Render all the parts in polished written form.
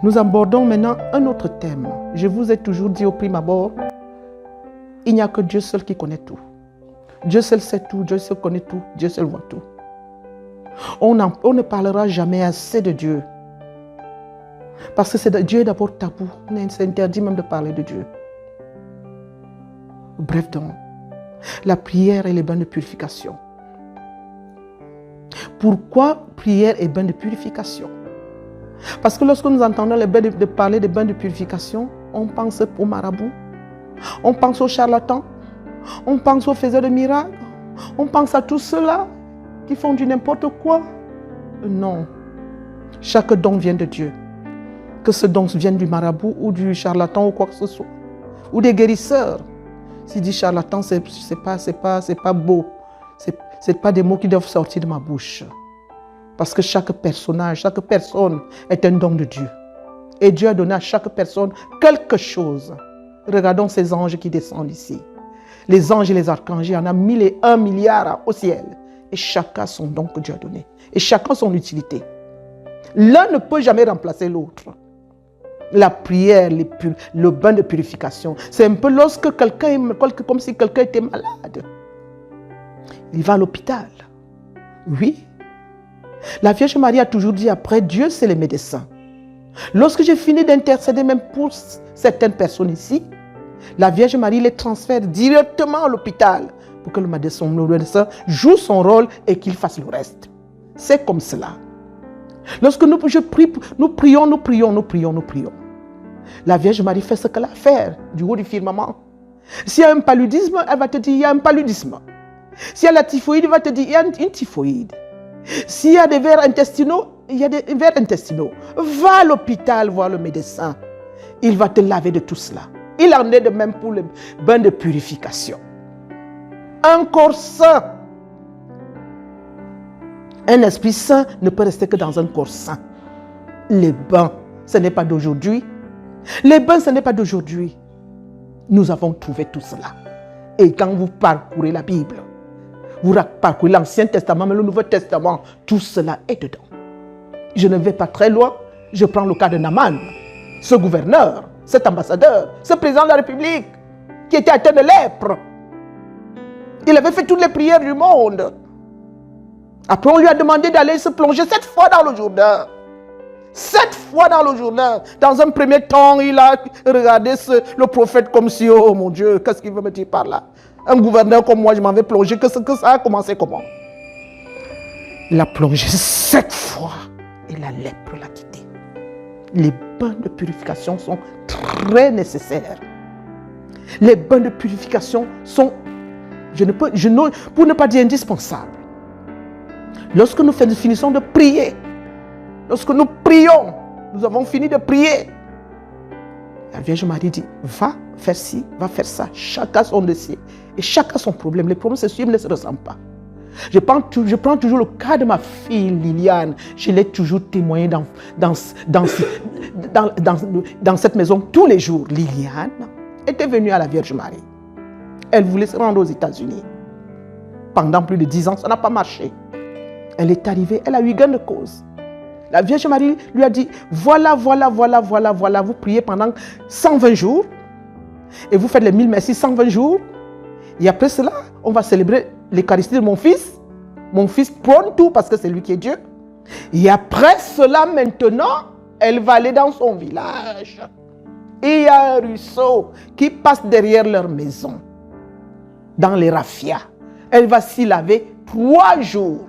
Nous abordons maintenant un autre thème. Je vous ai toujours dit au prime abord, il n'y a que Dieu seul qui connaît tout. Dieu seul sait tout, Dieu seul connaît tout, Dieu seul voit tout. On ne parlera jamais assez de Dieu. Parce que Dieu est d'abord tabou. C'est interdit même de parler de Dieu. Bref donc, la prière et les bains de purification. Pourquoi prière et bains de purification? Parce que lorsque nous entendons parler des bains de purification, on pense aux marabouts, on pense aux charlatans, on pense aux faiseurs de miracles, on pense à tous ceux-là qui font du n'importe quoi. Non, chaque don vient de Dieu. Que ce don vienne du marabout ou du charlatan ou quoi que ce soit, ou des guérisseurs. S'il dit charlatan, c'est pas beau. C'est pas des mots qui doivent sortir de ma bouche. Parce que chaque personnage, chaque personne est un don de Dieu. Et Dieu a donné à chaque personne quelque chose. Regardons ces anges qui descendent ici. Les anges et les archanges, il y en a 1 milliard au ciel. Et chacun son don que Dieu a donné. Et chacun son utilité. L'un ne peut jamais remplacer l'autre. La prière, le bain de purification, c'est un peu lorsque comme si quelqu'un était malade. Il va à l'hôpital. Oui. La Vierge Marie a toujours dit après, Dieu c'est le médecin. Lorsque j'ai fini d'intercéder même pour certaines personnes ici, la Vierge Marie les transfère directement à l'hôpital pour que le médecin joue son rôle et qu'il fasse le reste. C'est comme cela. Lorsque nous prions. La Vierge Marie fait ce qu'elle a à faire du haut du firmament. S'il y a un paludisme, elle va te dire il y a un paludisme. S'il y a la typhoïde, elle va te dire il y a une typhoïde. S'il y a des vers intestinaux, il y a des vers intestinaux. Va à l'hôpital voir le médecin. Il va te laver de tout cela. Il en est de même pour le bain de purification. Un corps sain. Un esprit sain ne peut rester que dans un corps sain. Les bains, ce n'est pas d'aujourd'hui. Les bains, ce n'est pas d'aujourd'hui. Nous avons trouvé tout cela. Et quand vous parcourez la Bible, vous parcourez l'Ancien Testament, mais le Nouveau Testament, tout cela est dedans. Je ne vais pas très loin. Je prends le cas de Naaman, ce gouverneur, cet ambassadeur, ce président de la République, qui était atteint de lèpre. Il avait fait toutes les prières du monde. Après, on lui a demandé d'aller se plonger 7 fois dans le Jourdain. 7 fois dans le Jourdain. Dans un premier temps, il a regardé le prophète comme si, oh mon Dieu, qu'est-ce qu'il veut me dire par là? Un gouverneur comme moi, je m'en vais plonger. Que ça a commencé comment? Il a plongé 7 fois et la lèpre l'a quitté. Les bains de purification sont très nécessaires. Les bains de purification sont, pour ne pas dire indispensables. Lorsque nous finissons de prier, lorsque nous prions, nous avons fini de prier. La Vierge Marie dit, va faire ci, va faire ça. Chacun son dossier. Et chacun son problème. Les problèmes se suivent, ne se ressemblent pas. Je prends toujours le cas de ma fille Liliane. Je l'ai toujours témoigné dans cette maison tous les jours. Liliane était venue à la Vierge Marie. Elle voulait se rendre aux États-Unis. Pendant plus de 10 ans, ça n'a pas marché. Elle est arrivée, elle a eu gain de cause. La Vierge Marie lui a dit, voilà, vous priez pendant 120 jours et vous faites les 1000 merci 120 jours. Et après cela, on va célébrer l'Eucharistie de mon fils. Mon fils prône tout parce que c'est lui qui est Dieu. Et après cela, maintenant, elle va aller dans son village. Et il y a un ruisseau qui passe derrière leur maison, dans les raffias. Elle va s'y laver 3 jours.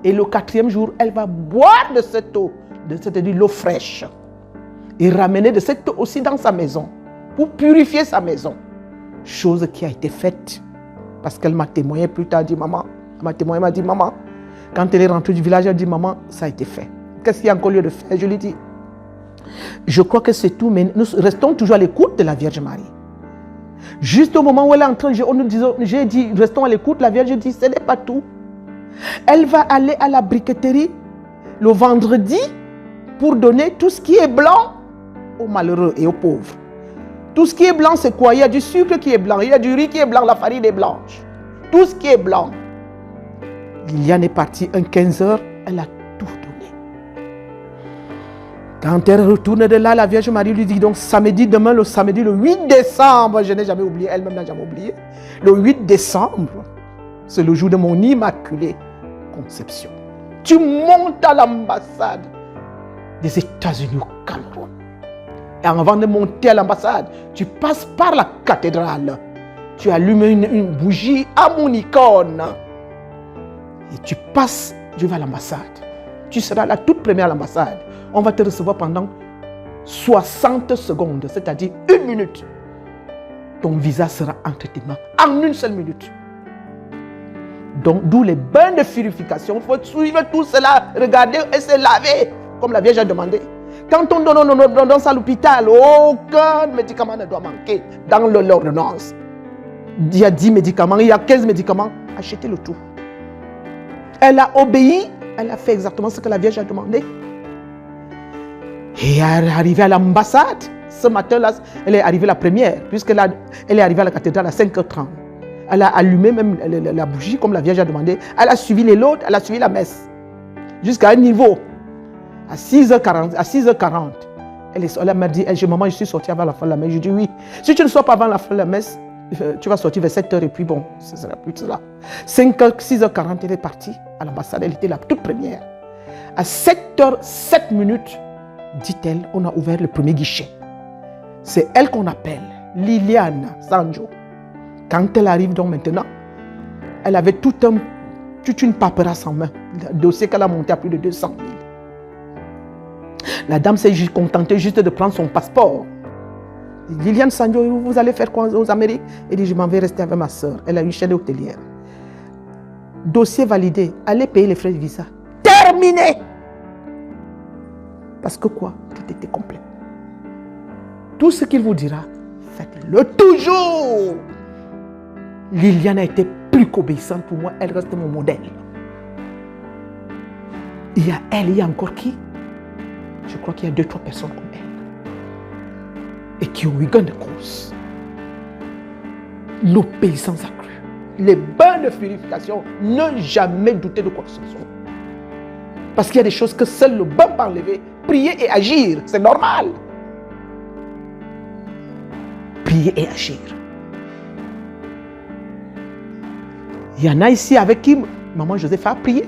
Et le 4e jour, elle va boire de cette eau, c'est-à-dire l'eau fraîche. Et ramener de cette eau aussi dans sa maison, pour purifier sa maison. Chose qui a été faite. Parce qu'elle m'a témoigné plus tard, elle dit maman. Elle m'a témoigné, elle m'a dit maman. Quand elle est rentrée du village, elle dit maman, ça a été fait. Qu'est-ce qu'il y a encore lieu de faire? Je lui dis, je crois que c'est tout, mais nous restons toujours à l'écoute de la Vierge Marie. Juste au moment où elle est en train, j'ai dit, restons à l'écoute, la Vierge dit, ce n'est pas tout. Elle va aller à la briqueterie le vendredi pour donner tout ce qui est blanc aux malheureux et aux pauvres. Tout ce qui est blanc, c'est quoi? Il y a du sucre qui est blanc, il y a du riz qui est blanc, la farine est blanche. Tout ce qui est blanc. Liliane est partie un 15 heures, elle a tout donné. Quand elle retourne de là, la Vierge Marie lui dit donc samedi, demain le samedi, le 8 décembre, je n'ai jamais oublié, elle-même n'a jamais oublié. Le 8 décembre, c'est le jour de mon immaculée conception. Tu montes à l'ambassade des États-Unis au Cameroun. Et avant de monter à l'ambassade, tu passes par la cathédrale. Tu allumes une bougie à mon icône. Et tu passes, tu vas à l'ambassade. Tu seras la toute première à l'ambassade. On va te recevoir pendant 60 secondes, c'est-à-dire 1 minute. Ton visa sera entre tes mains en 1 seule minute. Donc, d'où les bains de purification. Il faut suivre tout cela, regarder et se laver, comme la Vierge a demandé. Quand on donne ça à l'hôpital, aucun médicament ne doit manquer dans l'ordonnance. Il y a 10 médicaments, il y a 15 médicaments. Achetez le tout. Elle a obéi, elle a fait exactement ce que la Vierge a demandé. Et elle est arrivée à l'ambassade. Ce matin-là, elle est arrivée la première, puisqu'elle est arrivée à la cathédrale à 5h30. Elle a allumé même la bougie, comme la Vierge a demandé. Elle a suivi les lots, elle a suivi la messe. Jusqu'à un niveau. À 6h40, elle m'a dit, maman, je suis sortie avant la fin de la messe. Je dis oui. Si tu ne sors pas avant la fin de la messe, tu vas sortir vers 7h et puis bon, ce sera plus cela. 6h40, elle est partie à l'ambassade. Elle était la toute première. À 7h07, dit-elle, on a ouvert le premier guichet. C'est elle qu'on appelle Liliane Sanjo. Quand elle arrive donc maintenant, elle avait toute une paperasse en main. Le dossier qu'elle a monté à plus de 200 000. La dame s'est contentée juste de prendre son passeport. Liliane Sanjo, vous allez faire quoi aux Amériques? Elle dit, je m'en vais rester avec ma soeur. Elle a une chaîne hôtelière. Dossier validé. Allez payer les frais de visa. Terminé. Parce que quoi? Tout était complet. Tout ce qu'il vous dira, faites-le toujours. Liliane a été plus qu'obéissante pour moi. Elle reste mon modèle. Il y a elle, il y a encore qui? Je crois qu'il y a 2-3 personnes comme elle. Et qui ont eu gain de cause. L'obéissance accrue. Les bains de purification. Ne jamais douter de quoi que ce soit. Parce qu'il y a des choses que seul le bain peut enlever. Prier et agir, c'est normal. Prier et agir. Il y en a ici avec qui maman Joseph a prié.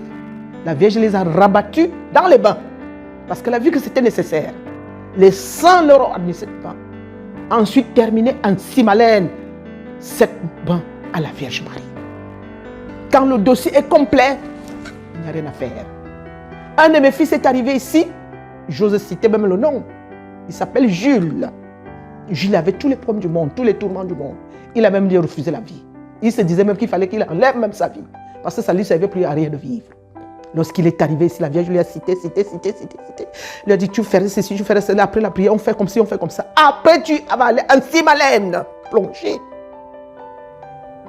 La Vierge les a rabattus dans les bains. Parce qu'elle a vu que c'était nécessaire. Les saints leur ont administré le bain. Ensuite, terminé en Simalène, 7 bains à la Vierge Marie. Quand le dossier est complet, il n'y a rien à faire. Un de mes fils est arrivé ici. J'ose citer même le nom. Il s'appelle Jules. Jules avait tous les problèmes du monde, tous les tourments du monde. Il a même dit refuser la vie. Il se disait même qu'il fallait qu'il enlève même sa vie. Parce que ça ne lui servait plus à rien de vivre. Lorsqu'il est arrivé ici, la Vierge lui a cité. Il a dit, tu ferais ceci, tu ferais cela. Après la prière, on fait comme ci, on fait comme ça. Après, tu vas aller en Simalène, plonger.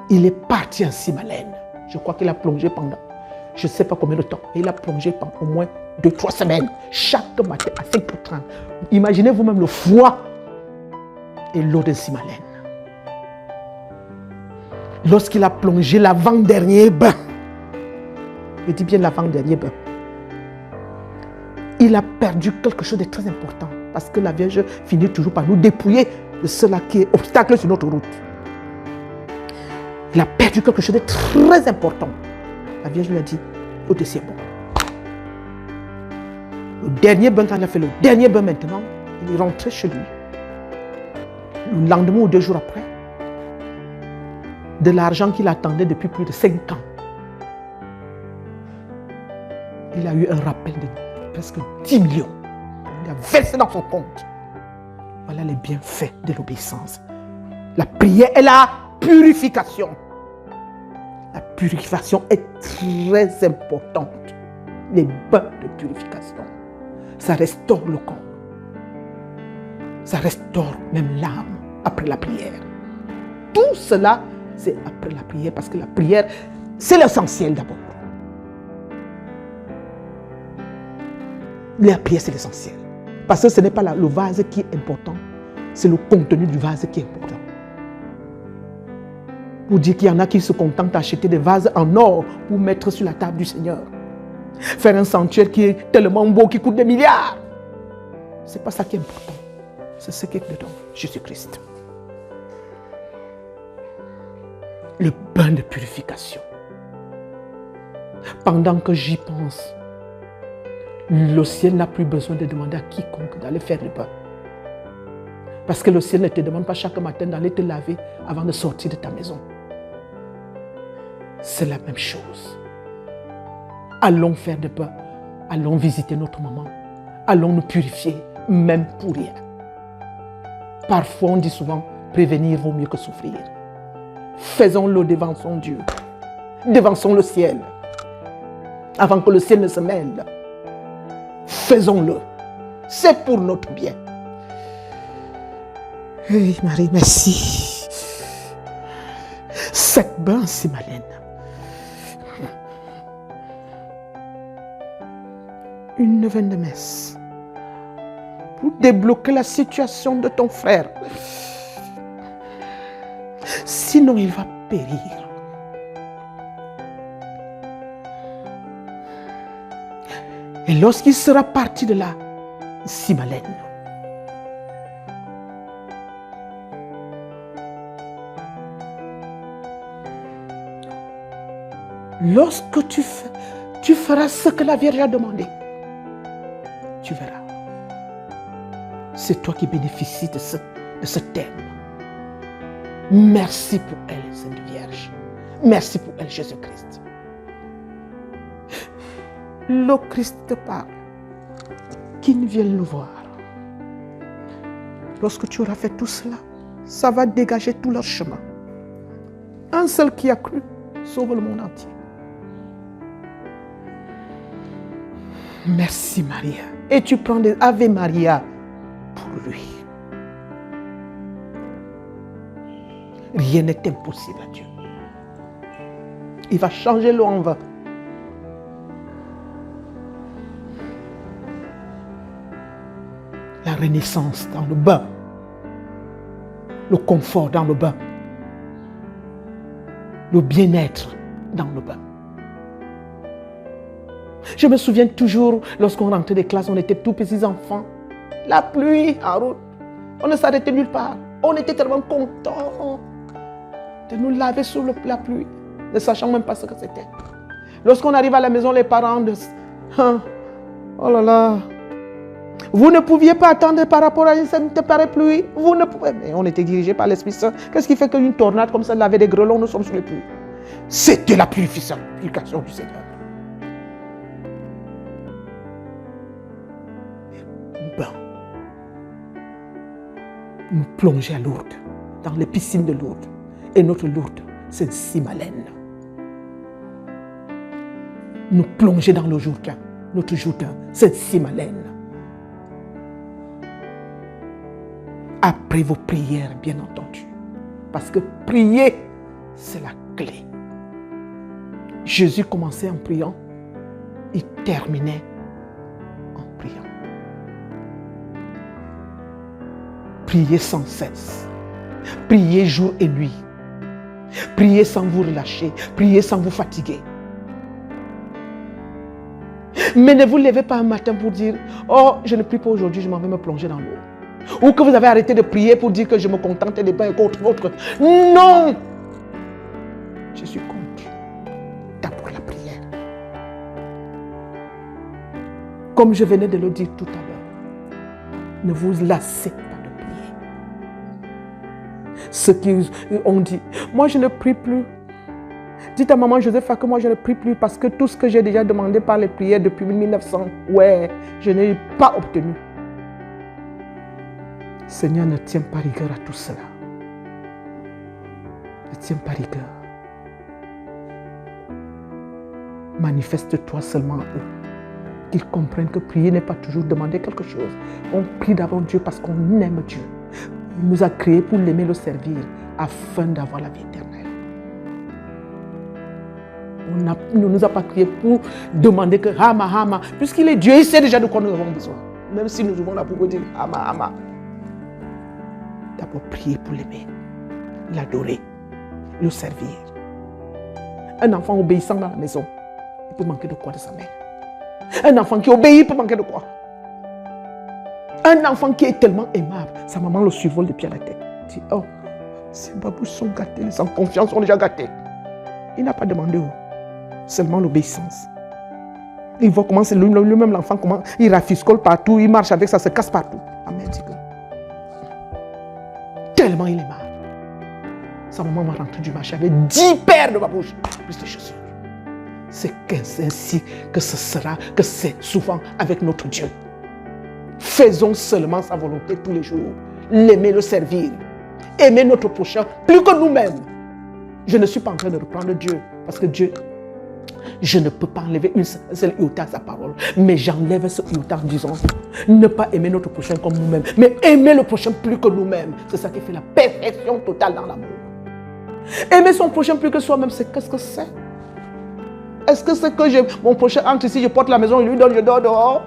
Il est parti en Simalène. Je crois qu'il a plongé pendant, je ne sais pas combien de temps. Mais il a plongé pendant au moins 2-3 semaines. Chaque matin à 5h30. Imaginez vous-même le froid et l'eau de Simalène. Lorsqu'il a plongé l'avant-dernier bain, je dis bien l'avant-dernier bain, il a perdu quelque chose de très important. Parce que la Vierge finit toujours par nous dépouiller de cela qui est obstacle sur notre route. Il a perdu quelque chose de très important. La Vierge lui a dit, au dossier bon. Le dernier bain, quand il a fait le dernier bain maintenant, il est rentré chez lui. Le lendemain ou 2 jours après, de l'argent qu'il attendait depuis plus de 5 ans. Il a eu un rappel de presque 10 millions. Il a versé dans son compte. Voilà les bienfaits de l'obéissance. La prière est la purification. La purification est très importante. Les bains de purification. Ça restaure le corps. Ça restaure même l'âme après la prière. Tout cela, c'est après la prière, parce que la prière, c'est l'essentiel d'abord. La prière, c'est l'essentiel. Parce que ce n'est pas le vase qui est important, c'est le contenu du vase qui est important. Pour dire qu'il y en a qui se contentent d'acheter des vases en or pour mettre sur la table du Seigneur. Faire un sanctuaire qui est tellement beau, qui coûte des milliards. Ce n'est pas ça qui est important. C'est ce qui est dedans, Jésus-Christ. Le bain de purification. Pendant que j'y pense, le ciel n'a plus besoin de demander à quiconque d'aller faire le bain. Parce que le ciel ne te demande pas chaque matin d'aller te laver avant de sortir de ta maison. C'est la même chose. Allons faire le bain. Allons visiter notre maman. Allons nous purifier, même pour rien. Parfois, on dit souvent, prévenir vaut mieux que souffrir. Faisons-le devant son Dieu, devant le ciel, avant que le ciel ne se mêle. Faisons-le. C'est pour notre bien. Oui, Marie, merci. Cette bain, c'est Malène. Une neuvaine de messe pour débloquer la situation de ton frère. Sinon, il va périr. Et lorsqu'il sera parti de là, Simalène, lorsque tu feras ce que la Vierge a demandé, tu verras. C'est toi qui bénéficies de ce thème. Merci pour elle, Sainte Vierge. Merci pour elle, Jésus-Christ. Le Christ te parle. Qu'il vienne le voir. Lorsque tu auras fait tout cela, ça va dégager tout leur chemin. Un seul qui a cru sauve le monde entier. Merci Maria. Et tu prends des Ave Maria pour lui. Rien n'est impossible à Dieu. Il va changer l'eau en vin. La renaissance dans le bain. Le confort dans le bain. Le bien-être dans le bain. Je me souviens toujours, lorsqu'on rentrait des classes, on était tout petits enfants. La pluie en route. On ne s'arrêtait nulle part. On était tellement contents de nous laver sous la pluie, ne sachant même pas ce que c'était. Lorsqu'on arrive à la maison, les parents de... Oh là là. Vous ne pouviez pas attendre par rapport à une sainte pluie. Vous ne pouvez... Mais on était dirigé par l'Esprit Saint. Qu'est-ce qui fait qu'une tornade comme ça lavait des grelons, nous sommes sous les pluies? C'était la purification du Seigneur. Bain. Nous plonger à Lourdes, dans les piscines de Lourdes. Et notre Lourdes, c'est Simalène. Nous plonger dans le Jourdain. Notre Jourdain, c'est Simalène. Après vos prières, bien entendu. Parce que prier, c'est la clé. Jésus commençait en priant, il terminait en priant. Priez sans cesse. Priez jour et nuit. Priez sans vous relâcher. Priez sans vous fatiguer. Mais ne vous levez pas un matin pour dire « Oh, je ne prie pas aujourd'hui, je m'en vais me plonger dans l'eau. » Ou que vous avez arrêté de prier pour dire que je me contentais des bains et contre votre. Non! Je suis contre. D'abord la prière. Comme je venais de le dire tout à l'heure, ne vous lassez pas de prier. Ceux qui ont dit, moi je ne prie plus. Dites à maman Josepha que moi je ne prie plus parce que tout ce que j'ai déjà demandé par les prières depuis 1900, ouais, je n'ai pas obtenu. Seigneur, ne tiens pas rigueur à tout cela. Ne tiens pas rigueur. Manifeste-toi seulement à eux. Qu'ils comprennent que prier n'est pas toujours demander quelque chose. On prie d'abord Dieu parce qu'on aime Dieu. Il nous a créés pour l'aimer, le servir, afin d'avoir la vie éternelle. On ne nous a pas créés pour demander que Hama, Hama. Puisqu'il est Dieu, il sait déjà de quoi nous avons besoin. Même si nous devons là pour dire Hama, Hama. D'abord prier pour l'aimer, l'adorer, le servir. Un enfant obéissant dans la maison, il peut manquer de quoi de sa mère? Un enfant qui obéit peut manquer de quoi? Un enfant qui est tellement aimable, sa maman le survole depuis à la tête. Il dit, oh, ces babouches sont gâtés, les sans confiance sont déjà gâtés. Il n'a pas demandé seulement l'obéissance. Il voit comment c'est lui-même l'enfant, comment il rafiscole partout, il marche avec ça, se casse partout. Amen, dit que tellement il est mal. Sa maman va rentrer du marché avec 10 paires de babouches, plus de chaussures. C'est ainsi que ce sera, que c'est souvent avec notre Dieu. Faisons seulement sa volonté tous les jours. L'aimer, le servir. Aimer notre prochain plus que nous-mêmes. Je ne suis pas en train de reprendre Dieu, parce que Dieu, je ne peux pas enlever une seule iota à sa parole. Mais j'enlève ce iota en disant, ne pas aimer notre prochain comme nous-mêmes, mais aimer le prochain plus que nous-mêmes. C'est ça qui fait la perfection totale dans l'amour. Aimer son prochain plus que soi-même, c'est qu'est-ce que c'est? Est-ce que c'est que mon prochain entre ici, je porte la maison, il lui donne, je dors dehors?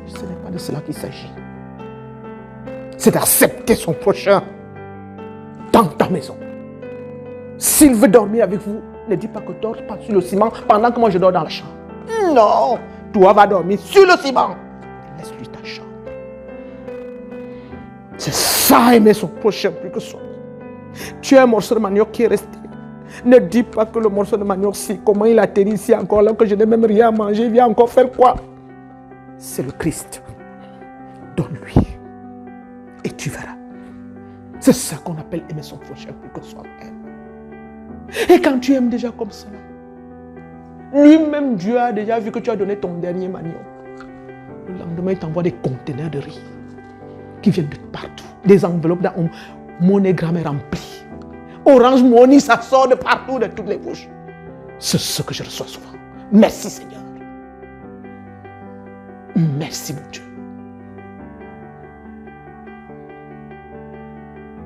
Ce n'est pas de cela qu'il s'agit. C'est d'accepter son prochain dans ta maison. S'il veut dormir avec vous, ne dis pas que dors pas sur le ciment pendant que moi je dors dans la chambre. Non, toi vas dormir sur le ciment. Laisse-lui ta chambre. C'est ça, aimer son prochain plus que soi. Tu as un morceau de manioc qui est resté. Ne dis pas que le morceau de manioc, si, comment il atterrit ici encore, alors que je n'ai même rien à manger, il vient encore faire quoi? C'est le Christ. Donne-lui. Et tu verras. C'est ça qu'on appelle aimer son prochain plus que soi-même. Et quand tu aimes déjà comme cela, lui-même Dieu a déjà vu que tu as donné ton dernier manioc. Le lendemain, il t'envoie des conteneurs de riz qui viennent de partout. Des enveloppes dans MoneyGram est remplie. Orange Money, ça sort de partout, de toutes les bouches. C'est ce que je reçois souvent. Merci Seigneur. Merci mon Dieu.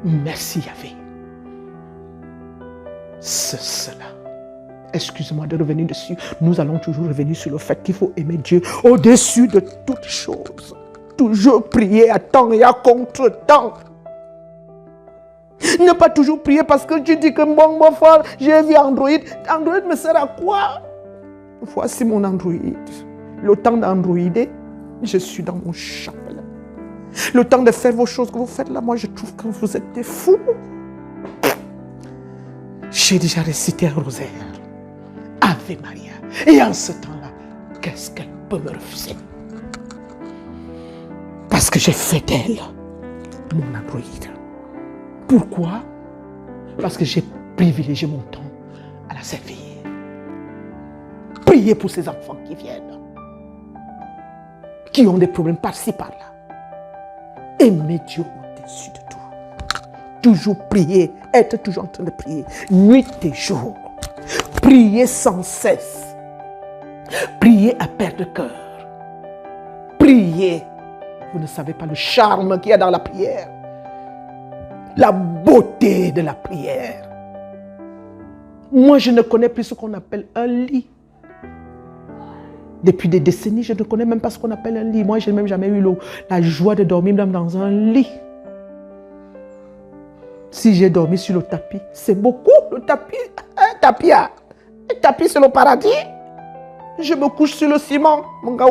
Merci Yahvé. C'est cela. Excuse-moi de revenir dessus. Nous allons toujours revenir sur le fait qu'il faut aimer Dieu au-dessus de toutes choses. Toujours prier à temps et à contre-temps. Ne pas toujours prier parce que tu dis que bon frère, j'ai vu Android. Android me sert à quoi? Voici mon Android. Le temps d'Androider, je suis dans mon chapelet. Le temps de faire vos choses que vous faites là, moi je trouve que vous êtes des fous. J'ai déjà récité un rosaire. Ave Maria. Et en ce temps-là, qu'est-ce qu'elle peut me refuser? Parce que j'ai fait d'elle mon Android. Pourquoi? Parce que j'ai privilégié mon temps à la servir. Priez pour ces enfants qui viennent, qui ont des problèmes par-ci, par-là. Aimez Dieu au-dessus de tout. Toujours prier, être toujours en train de prier, nuit et jour. Priez sans cesse. Priez à perte de cœur. Priez. Vous ne savez pas le charme qu'il y a dans la prière. La beauté de la prière. Moi, je ne connais plus ce qu'on appelle un lit. Depuis des décennies, je ne connais même pas ce qu'on appelle un lit. Moi, je n'ai même jamais eu la joie de dormir même dans un lit. Si j'ai dormi sur le tapis, c'est beaucoup. Le tapis, un tapis, c'est le paradis. Je me couche sur le ciment, mon gars.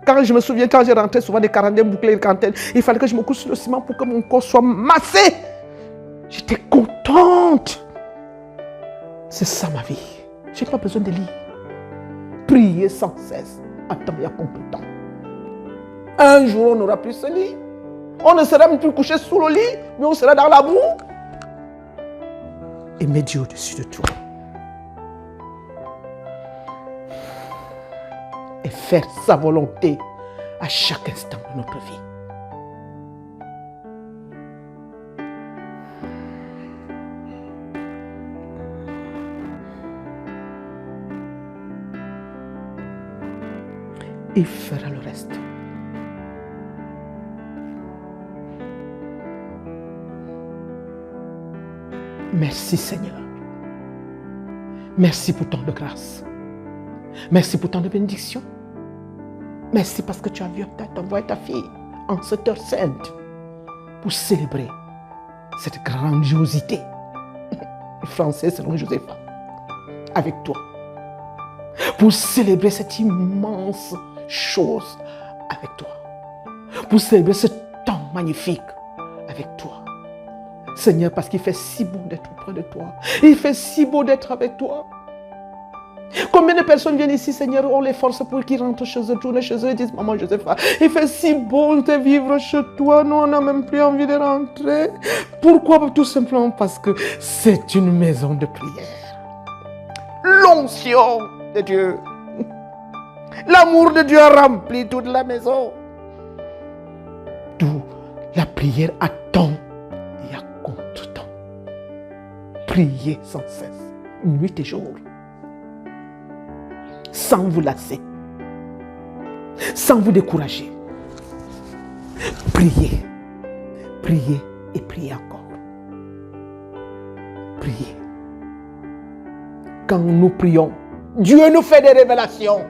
Quand je me souviens, quand j'ai rentré souvent des quarantaines bouclées de quarantaine, il fallait que je me couche sur le ciment pour que mon corps soit massé. J'étais contente. C'est ça ma vie. Je n'ai pas besoin de lit. Prier sans cesse. Attends, il y a contre-temps. Un jour, on n'aura plus ce lit. On ne sera même plus couché sous le lit, mais on sera dans la boue. Aimer Dieu au-dessus de tout. Et faire sa volonté à chaque instant de notre vie. Il fera le reste. Merci Seigneur. Merci pour tant de grâce. Merci pour tant de bénédictions. Merci parce que tu as vu peut-être envoyer ta fille en cette heure sainte pour célébrer cette grandiosité. Français selon Josépha. Avec toi. Pour célébrer cette immense chose avec toi. pour célébrer ce temps magnifique avec toi. Seigneur, parce qu'il fait si beau d'être auprès de toi. Il fait si beau d'être avec toi. Combien de personnes viennent ici, Seigneur, ont les forces pour qu'ils rentrent chez eux, tournent chez eux et disent, Maman Josepha, il fait si beau de vivre chez toi, nous on n'a même plus envie de rentrer. Pourquoi? Tout simplement parce que c'est une maison de prière. L'onction de Dieu. L'amour de Dieu a rempli toute la maison. D'où la prière à temps et à contre-temps. Priez sans cesse, nuit et jour. Sans vous lasser. Sans vous décourager. Priez. Priez et priez encore. Priez. Quand nous prions, Dieu nous fait des révélations.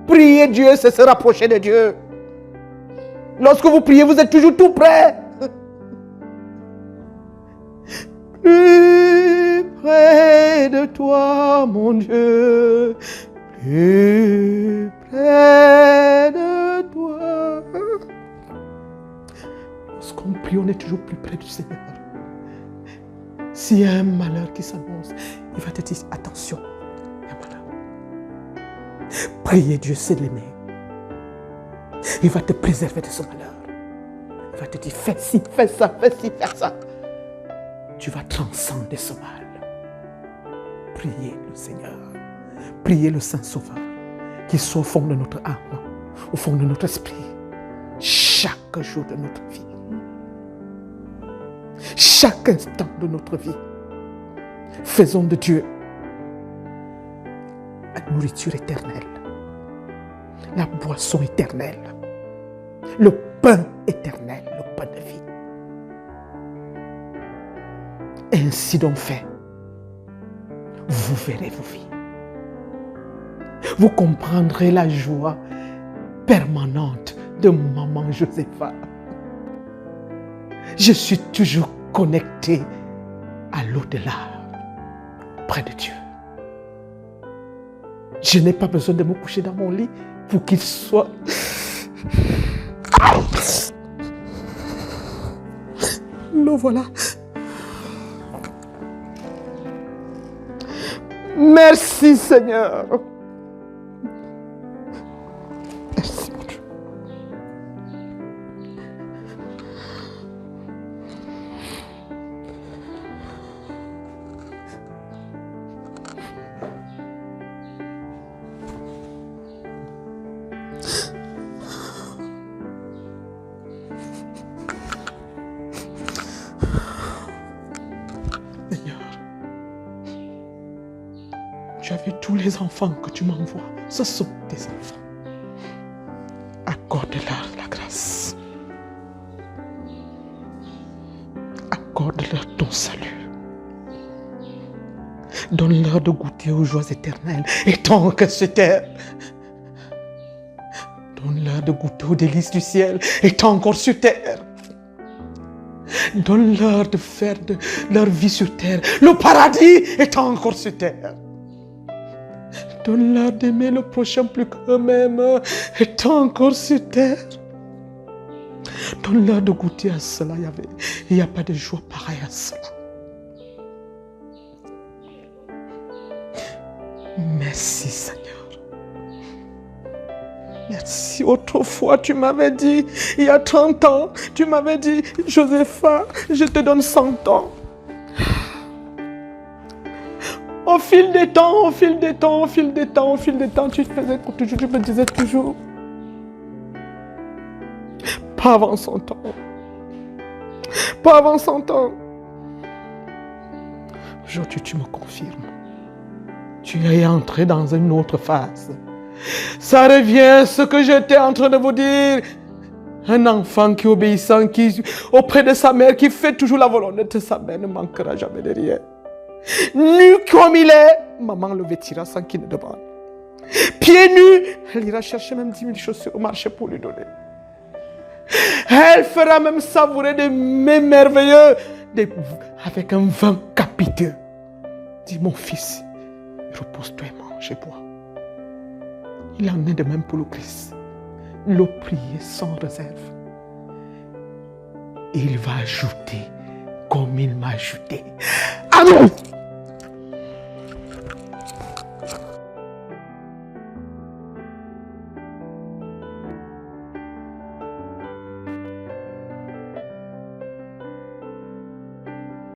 Priez Dieu, c'est se rapprocher de Dieu. Lorsque vous priez, vous êtes toujours tout prêt. Plus près de toi, mon Dieu. Plus près de toi. Lorsqu'on prie, on est toujours plus près du Seigneur. S'il y a un malheur qui s'annonce, il va te dire, attention, il y a un malheur. Priez Dieu, c'est l'aimer. Il va te préserver de ce malheur. Il va te dire, fais ci, fais ça, fais ci, fais ça. Tu vas transcender ce mal. Priez le Seigneur. Priez le Saint-Sauveur, qu'il soit au fond de notre âme, au fond de notre esprit, chaque jour de notre vie. Chaque instant de notre vie. Faisons de Dieu la nourriture éternelle, la boisson éternelle, le pain éternel, le pain de vie. Ainsi donc fait, vous verrez vos vies. Vous comprendrez la joie permanente de Maman Josepha. Je suis toujours connecté à l'au-delà, près de Dieu. Je n'ai pas besoin de me coucher dans mon lit pour qu'il soit... Le voilà. Merci Seigneur. Merci mon Dieu. Seigneur, tu as vu tous les enfants que tu m'envoies. Ce sont tes enfants. Accorde-leur la grâce. Accorde-leur ton salut. Donne-leur de goûter aux joies éternelles et tant que sur terre. Donne-leur de goûter aux délices du ciel et tant encore sur terre. Donne-leur de faire de leur vie sur terre le paradis étant encore sur terre. Donne-leur d'aimer le prochain plus qu'eux-mêmes étant encore sur terre. Donne-leur de goûter à cela, Yahvé. Il n'y a pas de joie pareille à cela. Merci Seigneur. Merci. Autrefois, tu m'avais dit, il y a 30 ans, tu m'avais dit, Josepha, je te donne 100 ans. Au fil des temps, au fil des temps, au fil des temps, au fil des temps, tu me disais toujours, pas avant 100 ans. Pas avant 100 ans. Aujourd'hui, tu me confirmes. Tu es entré dans une autre phase. Ça revient à ce que j'étais en train de vous dire. Un enfant qui est obéissant, qui auprès de sa mère, qui fait toujours la volonté de sa mère, ne manquera jamais de rien. Nu comme il est, maman le vêtira sans qu'il ne demande. Pieds nus, elle ira chercher même 10 000 chaussures au marché pour lui donner. Elle fera même savourer des mets merveilleux avec un vin capiteux. Dis mon fils, repose-toi et mange et bois. Il en est de même pour le Christ. le prier sans réserve. Il va ajouter comme il m'a ajouté. Amen.